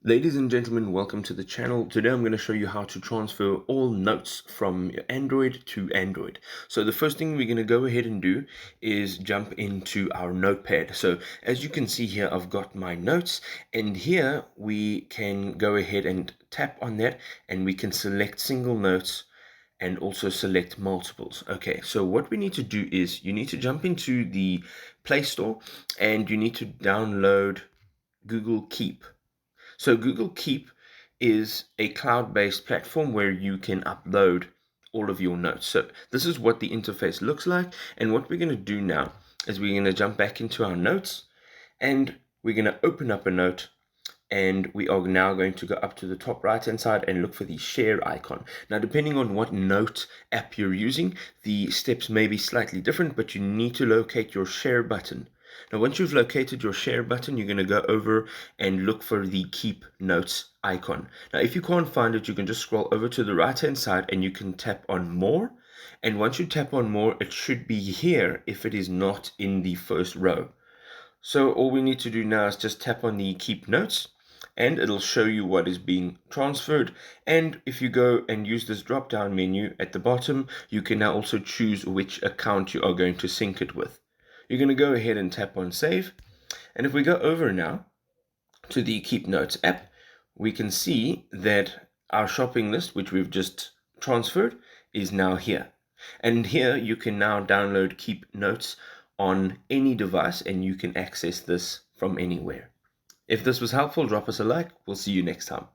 Ladies and gentlemen, welcome to the channel. Today I'm going to show you how to transfer all notes from your Android to Android. So the first thing we're going to go ahead and do is jump into our notepad. So as you can see here, I've got my notes, and here we can go ahead and tap on that and we can select single notes and also select multiples. Okay, so what we need to do is you need to jump into the Play Store and you need to download Google Keep. So Google Keep is a cloud-based platform where you can upload all of your notes. So this is what the interface looks like. And what we're going to do now is we're going to jump back into our notes and we're going to open up a note, and we are now going to go up to the top right hand side and look for the share icon. Now, depending on what note app you're using, the steps may be slightly different, but you need to locate your share button. Now, once you've located your share button, you're going to go over and look for the keep notes icon. Now, if you can't find it, you can just scroll over to the right hand side and you can tap on more. And once you tap on more, it should be here if it is not in the first row. So all we need to do now is just tap on the keep notes and it'll show you what is being transferred. And if you go and use this drop down menu at the bottom, you can now also choose which account you are going to sync it with. You're going to go ahead and tap on save. And if we go over now to the keep notes app, we can see that our shopping list, which we've just transferred, is now here. And here you can now download keep notes on any device and you can access this from anywhere. If this was helpful, drop us a like. We'll see you next time.